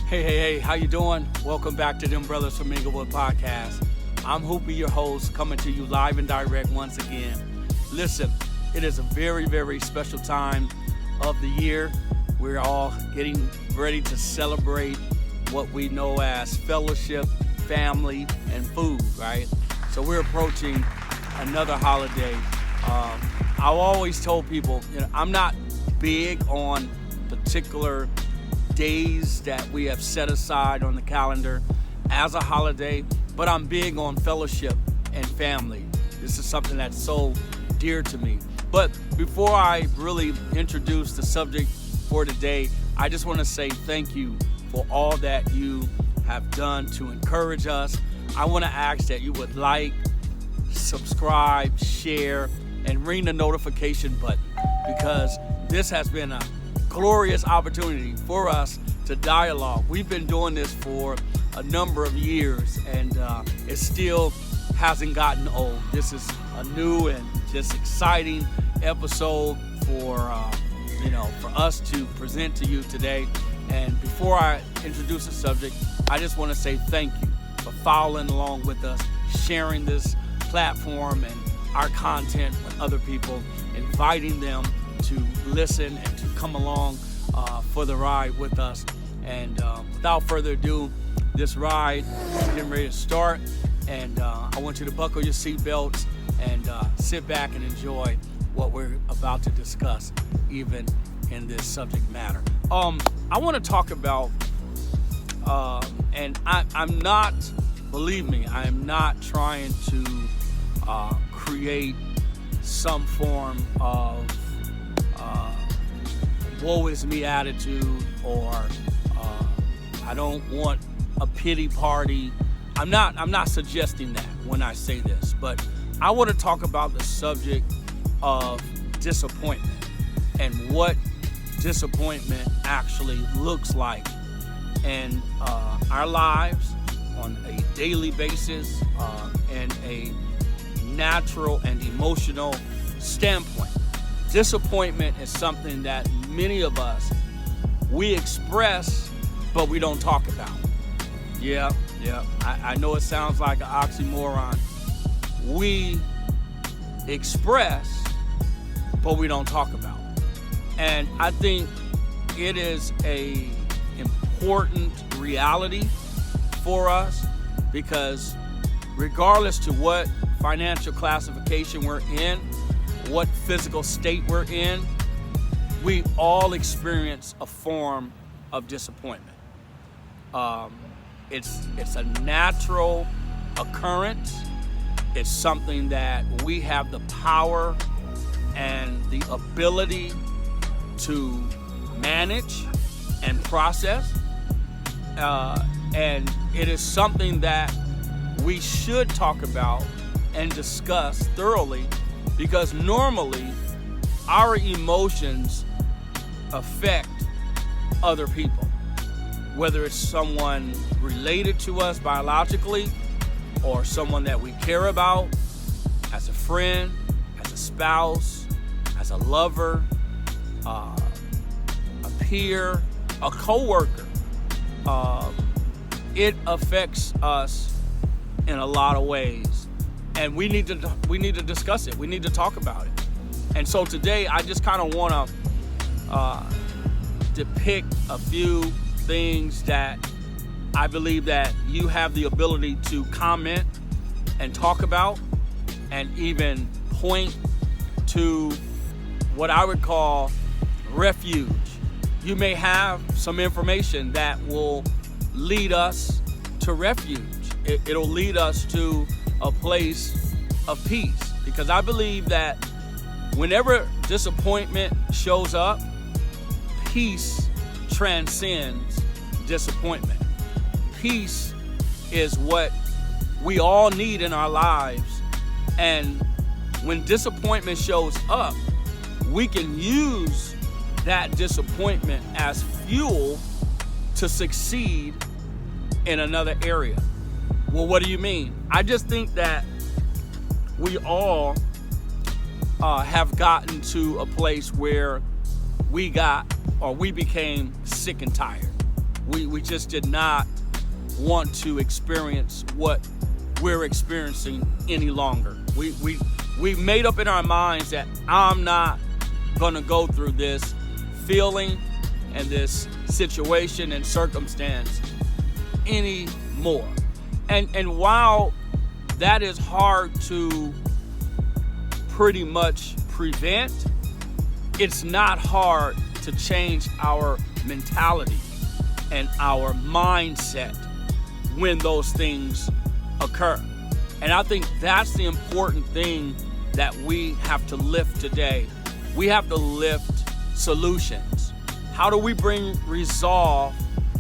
Hey, how you doing? Welcome back to Them Brothers from Inglewood podcast. I'm Hoopy, your host, coming to you live and direct once again. Listen, it is a very, very special time of the year. We're all getting ready to celebrate what we know as fellowship, family, and food, right? So we're approaching another holiday. I've always told people, I'm not big on particular days that we have set aside on the calendar as a holiday, but I'm big on fellowship and family. This is something that's so dear to me. But before I really introduce the subject for today, I just want to say thank you for all that you have done to encourage us. I want to ask that you would like, subscribe, share, and ring the notification button, because this has been a glorious opportunity for us to dialogue. We've been doing this for a number of years, and it still hasn't gotten old. This is a new and just exciting episode for us to present to you today. And before I introduce the subject, I just want to say thank you for following along with us, sharing this platform and our content with other people, inviting them to listen and to come along for the ride with us. And without further ado, this ride is getting ready to start, and I want you to buckle your seatbelts and sit back and enjoy what we're about to discuss, even in this subject matter. I want to talk about, and I'm not, believe me, I am not trying to create some form of woe is me attitude, or I don't want a pity party. I'm not suggesting that when I say this, but I want to talk about the subject of disappointment and what disappointment actually looks like in our lives on a daily basis, and a natural and emotional standpoint. Disappointment is something that many of us, we express, but we don't talk about. Yeah. I know it sounds like an oxymoron. We express, but we don't talk about. And I think it is a important reality for us, because regardless to what financial classification we're in, what physical state we're in, we all experience a form of disappointment. It's a natural occurrence. It's something that we have the power and the ability to manage and process. And it is something that we should talk about and discuss thoroughly, because normally our emotions affect other people, whether it's someone related to us biologically, or someone that we care about as a friend, as a spouse, as a lover, a peer, a coworker. It affects us in a lot of ways, and we need to discuss it. We need to talk about it. And so today, I just kind of want to depict a few things that I believe that you have the ability to comment and talk about, and even point to what I would call refuge. You may have some information that will lead us to refuge. It'll lead us to a place of peace, because I believe that whenever disappointment shows up, peace transcends disappointment. Peace is what we all need in our lives, and when disappointment shows up, we can use that disappointment as fuel to succeed in another area. Well, what do you mean? I just think that we all have gotten to a place where we became sick and tired. We just did not want to experience what we're experiencing any longer. We made up in our minds that I'm not gonna go through this feeling and this situation and circumstance anymore. And while that is hard to pretty much prevent, it's not hard to change our mentality and our mindset when those things occur. And I think that's the important thing that we have to lift today. We have to lift solutions. How do we bring resolve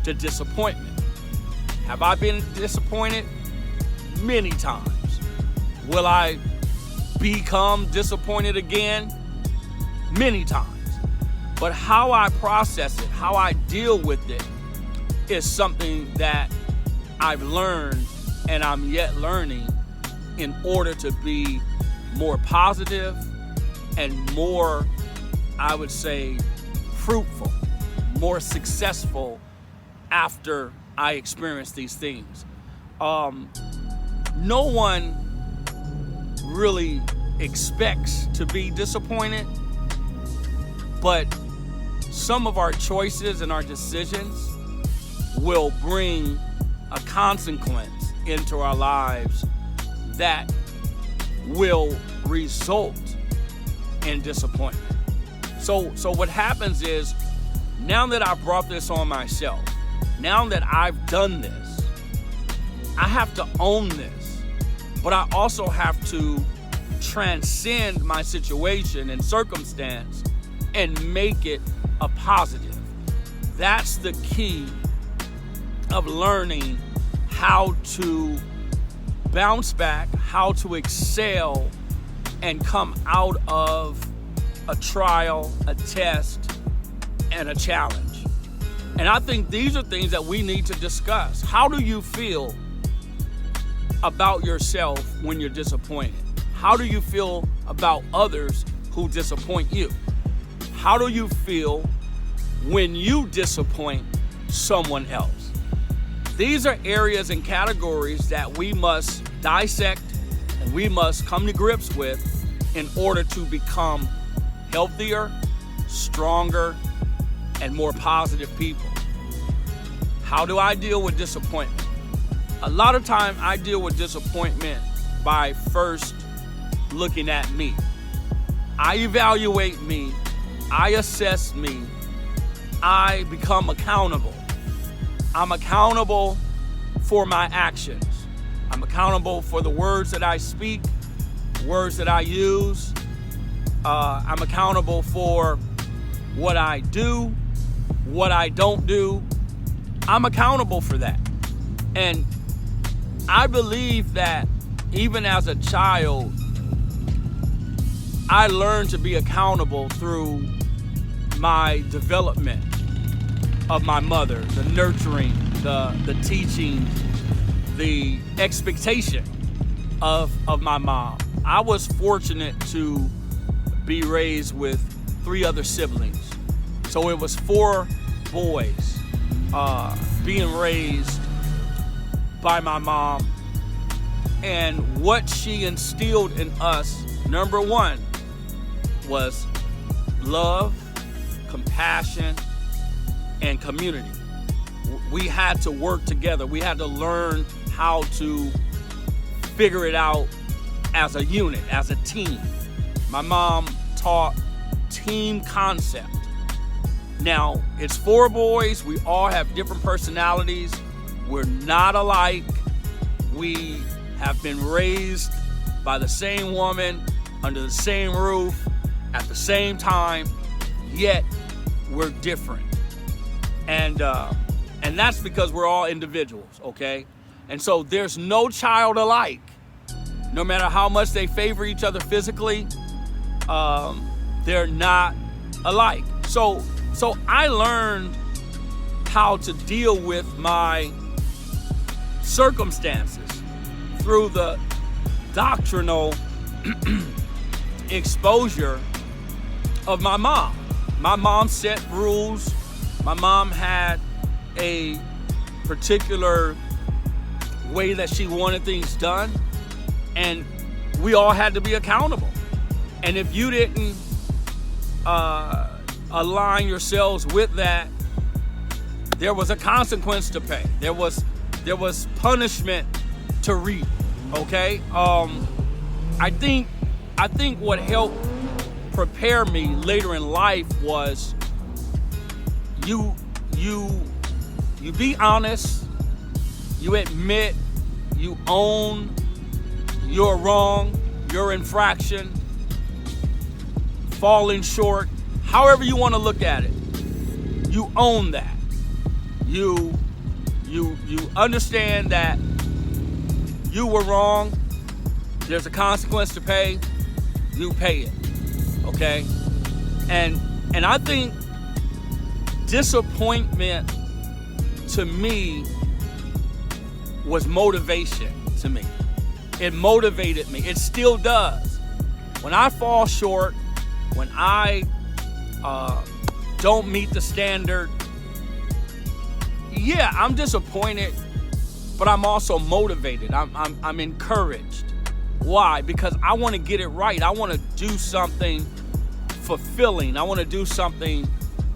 to disappointment? Have I been disappointed? Many times. Will I become disappointed again? Many times. But how I process it, how I deal with it, is something that I've learned and I'm yet learning in order to be more positive and more, I would say, fruitful, more successful after I experience these things. No one really expects to be disappointed, but some of our choices and our decisions will bring a consequence into our lives that will result in disappointment. So what happens is, now that I've brought this on myself, now that I've done this, I have to own this, but I also have to transcend my situation and circumstance and make it a positive. That's the key of learning how to bounce back, how to excel, and come out of a trial, a test, and a challenge. And I think these are things that we need to discuss. How do you feel about yourself when you're disappointed? How do you feel about others who disappoint you? How do you feel when you disappoint someone else? These are areas and categories that we must dissect and we must come to grips with in order to become healthier, stronger, and more positive people. How do I deal with disappointment? A lot of time I deal with disappointment by first looking at me. I evaluate me, I assess me, I become accountable. I'm accountable for my actions. I'm accountable for the words that I speak, words that I use. I'm accountable for what I do, what I don't do. I'm accountable for that. And I believe that even as a child, I learned to be accountable through my development of my mother, the nurturing, the teaching, the expectation of my mom. I was fortunate to be raised with 3 other siblings. So it was 4 boys being raised by my mom. And what she instilled in us, number 1, was love, compassion, and community. We had to work together. We had to learn how to figure it out as a unit, as a team. My mom taught team concept. Now, it's 4 boys. We all have different personalities. We're not alike. We have been raised by the same woman, under the same roof, at the same time, yet we're different. And that's because we're all individuals, okay? And so there's no child alike. No matter how much they favor each other physically, they're not alike. So I learned how to deal with my circumstances through the doctrinal exposure of my mom. My mom set rules. My mom had a particular way that she wanted things done, and we all had to be accountable. And if you didn't align yourselves with that, there was a consequence to pay. There was punishment to reap. Okay. I think what helped prepare me later in life was you be honest, you admit, you own your wrong, your infraction, falling short, however you want to look at it. You own that. You understand that you were wrong. There's a consequence to pay. You pay it. Okay? And I think disappointment to me was motivation to me. It motivated me. It still does. When I fall short, when I don't meet the standard, yeah, I'm disappointed, but I'm also motivated. I'm encouraged. Why? Because I want to get it right. I want to do something fulfilling. I want to do something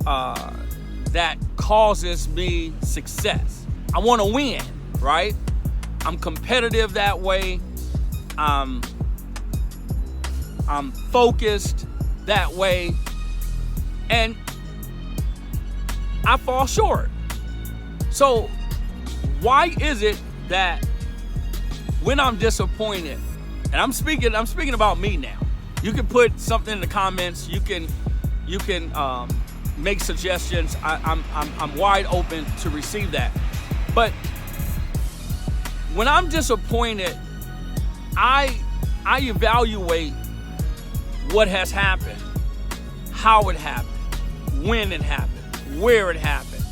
that causes me success. I want to win, right? I'm competitive that way. I'm focused that way. And I fall short. So why is it that when I'm disappointed, and I'm speaking about me now. You can put something in the comments. You can make suggestions. I'm wide open to receive that. But when I'm disappointed, I evaluate what has happened, how it happened, when it happened, where it happened,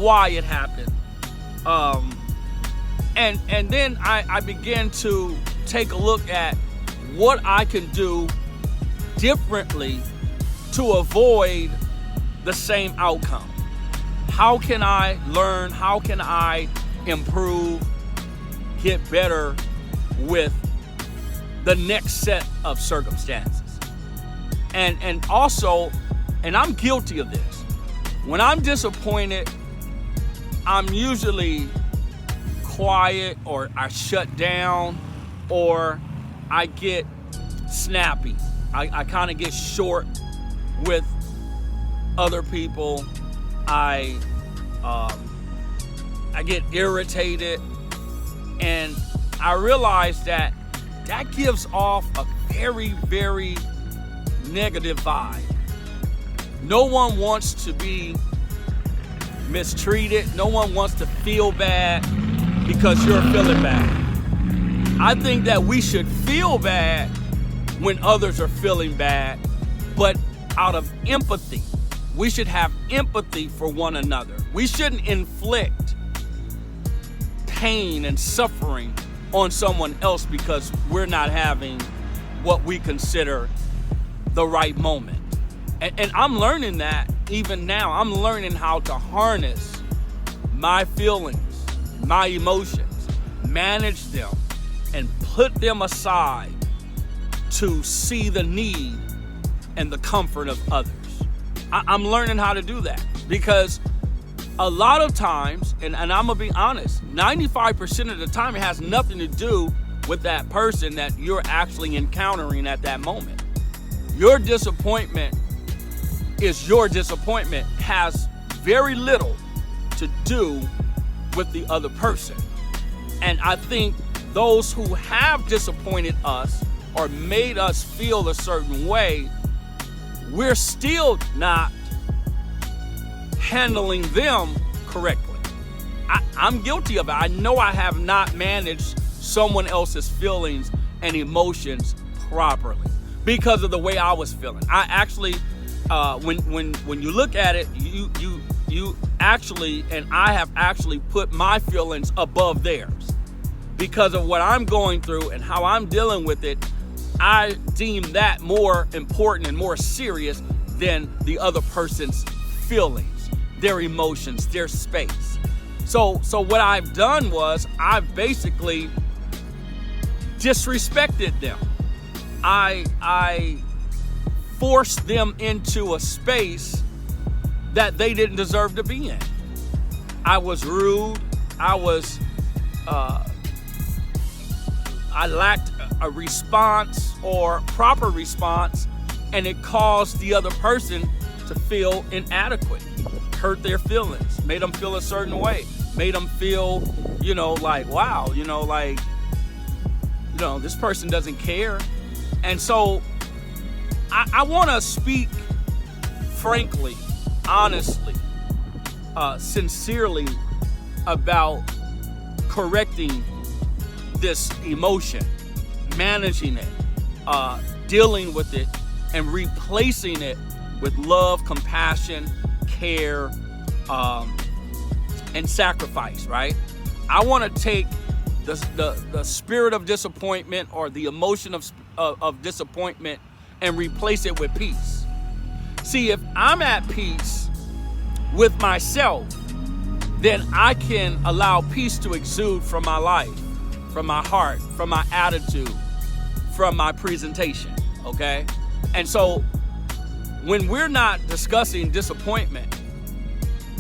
why it happened, and then I begin to take a look at what I can do differently to avoid the same outcome. How can I learn? How can I improve, get better with the next set of circumstances? And also, and I'm guilty of this, when I'm disappointed, I'm usually quiet, or I shut down, or I get snappy. I kind of get short with other people. I get irritated, and I realize that gives off a very, very negative vibe. No one wants to be mistreated. No one wants to feel bad because you're feeling bad. I think that we should feel bad when others are feeling bad, but out of empathy. We should have empathy for one another. We shouldn't inflict pain and suffering on someone else because we're not having what we consider the right moment. And I'm learning that even now. I'm learning how to harness my feelings, my emotions, manage them, and put them aside to see the need and the comfort of others. I'm learning how to do that because a lot of times, and I'm gonna be honest, 95% of the time it has nothing to do with that person that you're actually encountering at that moment. Your disappointment is your disappointment, has very little to do with the other person. And I think those who have disappointed us or made us feel a certain way, we're still not handling them correctly. I'm guilty of it. I know I have not managed someone else's feelings and emotions properly because of the way I was feeling. I actually, when you look at it, you actually, and I have actually put my feelings above theirs because of what I'm going through and how I'm dealing with it. I deem that more important and more serious than the other person's feelings, their emotions, their space. So what I've done was I've basically disrespected them. I forced them into a space that they didn't deserve to be in. I was rude. I lacked a response or proper response, and it caused the other person to feel inadequate, hurt their feelings, made them feel a certain way, made them feel, like, wow, this person doesn't care. And so I want to speak frankly, honestly, sincerely about correcting this emotion, managing it, dealing with it, and replacing it with love, compassion, care, and sacrifice, right? I want to take the spirit of disappointment or the emotion of disappointment and replace it with peace. See, if I'm at peace with myself, then I can allow peace to exude from my life, from my heart, from my attitude, from my presentation, okay? And so when we're not discussing disappointment,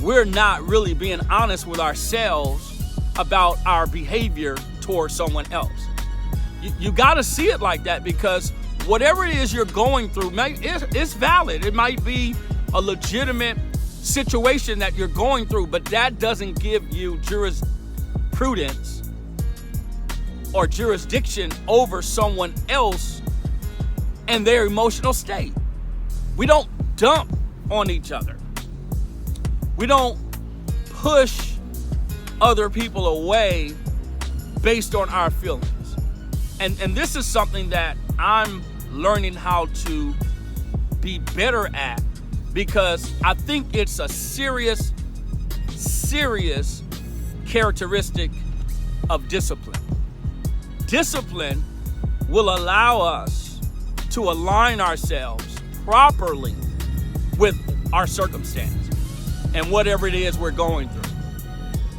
we're not really being honest with ourselves about our behavior towards someone else. You got to see it like that, because whatever it is you're going through, it's valid. It might be a legitimate situation that you're going through, but that doesn't give you jurisprudence or jurisdiction over someone else and their emotional state. We don't dump on each other. We don't push other people away based on our feelings. And this is something that I'm learning how to be better at, because I think it's a serious characteristic of discipline. Discipline will allow us to align ourselves properly with our circumstance and whatever it is we're going through.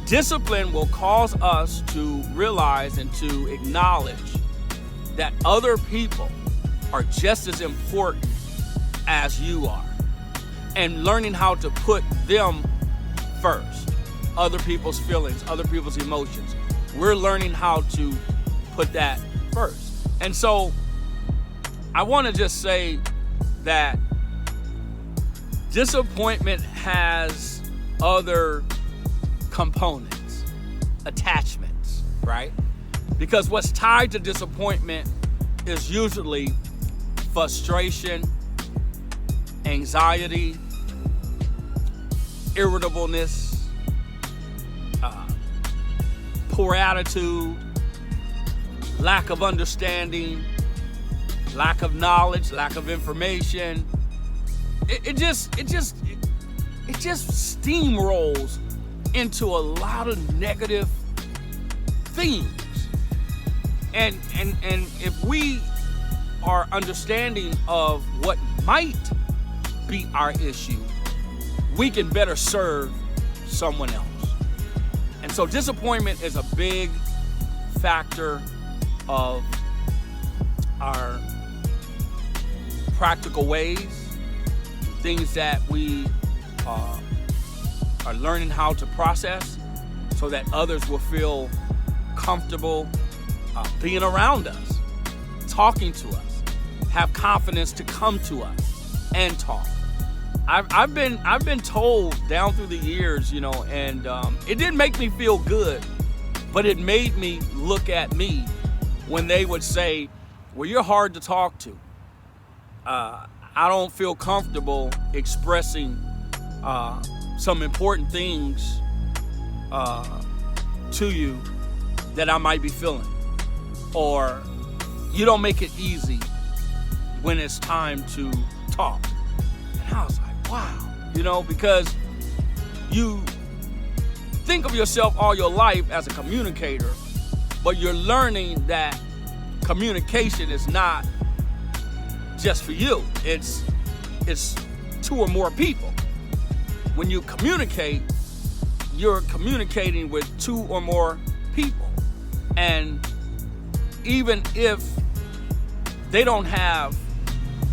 Discipline will cause us to realize and to acknowledge that other people are just as important as you are, and learning how to put them first. Other people's feelings, other people's emotions. We're learning how to put that first. And so I want to just say that disappointment has other components, attachments, right? Because what's tied to disappointment is usually frustration, anxiety, irritableness, poor attitude, lack of understanding, lack of knowledge, lack of information. It just steamrolls into a lot of negative themes. And if we are understanding of what might be our issue, we can better serve someone else. And so disappointment is a big factor of our practical ways, things that we are learning how to process so that others will feel comfortable being around us, talking to us, have confidence to come to us and talk. I've been told down through the years, and it didn't make me feel good, but it made me look at me when they would say, well, you're hard to talk to. I don't feel comfortable expressing some important things to you that I might be feeling. Or you don't make it easy when it's time to talk. And I was like, wow, because you think of yourself all your life as a communicator, but you're learning that communication is not just for you. It's two or more people. When you communicate, you're communicating with two or more people. And even if they don't have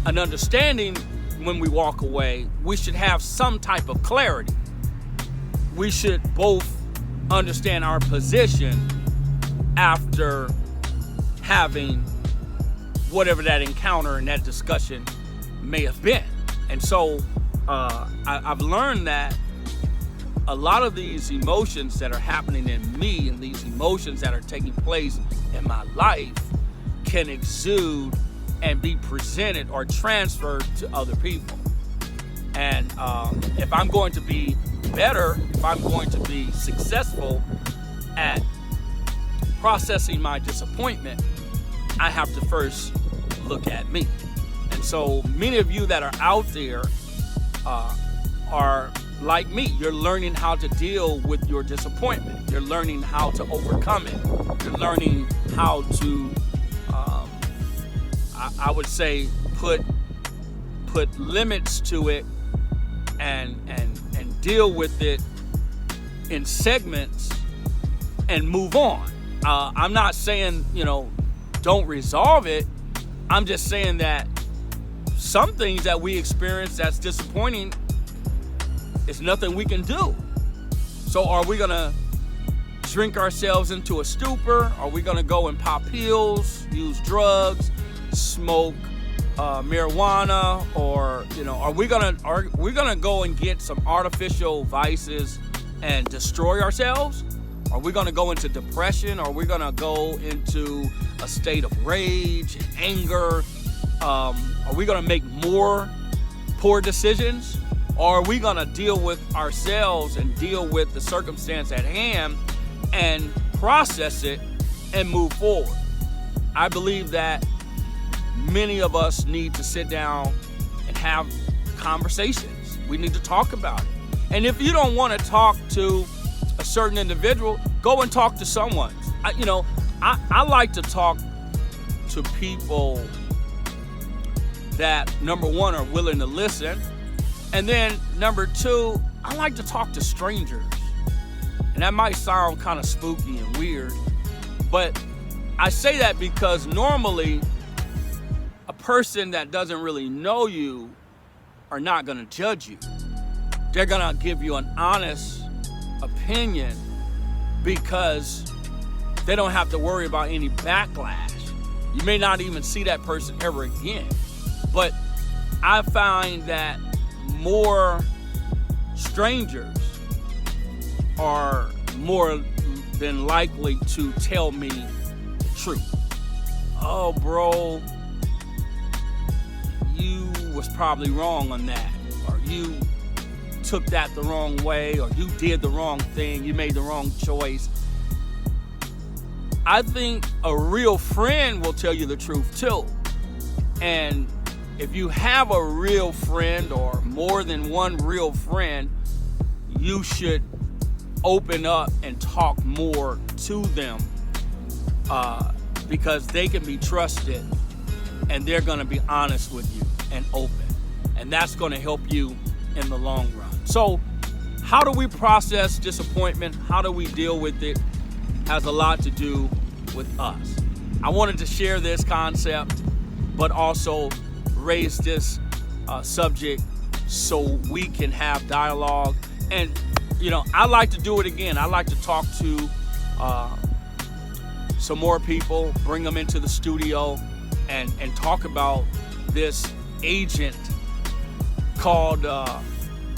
an understanding when we walk away, we should have some type of clarity. We should both understand our position after having whatever that encounter and that discussion may have been. And so I've learned that a lot of these emotions that are happening in me and these emotions that are taking place in my life can exude and be presented or transferred to other people. And if I'm going to be better, if I'm going to be successful at processing my disappointment, I have to first look at me. And so many of you that are out there are like me. You're learning how to deal with your disappointment. You're learning how to overcome it. You're learning how to, I would say, put limits to it and deal with it in segments and move on. I'm not saying, don't resolve it. I'm just saying that some things that we experience that's disappointing, it's nothing we can do. So are we gonna drink ourselves into a stupor? Are we gonna go and pop pills, use drugs, smoke marijuana, or are we gonna go and get some artificial vices and destroy ourselves? Are we gonna go into depression? Are we gonna go into a state of rage and anger? Are we gonna make more poor decisions? Or are we gonna deal with ourselves and deal with the circumstance at hand and process it and move forward? I believe that many of us need to sit down and have conversations. We need to talk about it. And if you don't want to talk to a certain individual, go and talk to someone. I like to talk to people that, number one, are willing to listen. And then number two, I like to talk to strangers. And that might sound kind of spooky and weird, but I say that because normally a person that doesn't really know you are not going to judge you. They're going to give you an honest opinion because they don't have to worry about any backlash. You may not even see that person ever again. But I find that more strangers are more than likely to tell me the truth. Oh, bro, you was probably wrong on that, or you took that the wrong way, or you did the wrong thing, you made the wrong choice. I think a real friend will tell you the truth too. And if you have a real friend or more than one real friend, you should open up and talk more to them because they can be trusted and they're going to be honest with you and open. And that's going to help you in the long run. So how do we process disappointment? How do we deal with it? Has a lot to do with us. I wanted to share this concept, but also raise this subject so we can have dialogue. And I like to do it again. I like to talk to some more people, bring them into the studio and talk about this agent called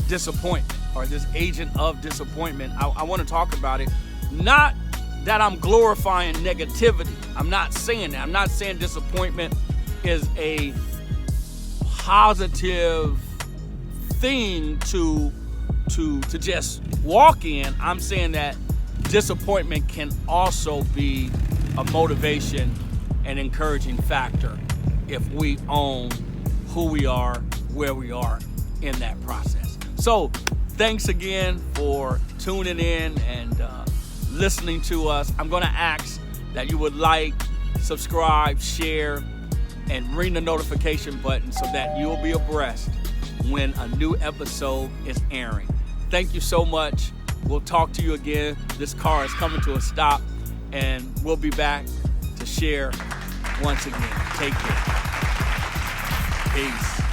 disappointment, or this agent of disappointment. I want to talk about it. Not that I'm glorifying negativity. I'm not saying that. I'm not saying disappointment is a positive thing to just walk in. I'm saying that disappointment can also be a motivation and encouraging factor if we own who we are, where we are in that process. So thanks again for tuning in and listening to us. I'm going to ask that you would like, subscribe, share, and ring the notification button so that you'll be abreast when a new episode is airing. Thank you so much. We'll talk to you again. This car is coming to a stop, and we'll be back to share once again. Take care. Peace.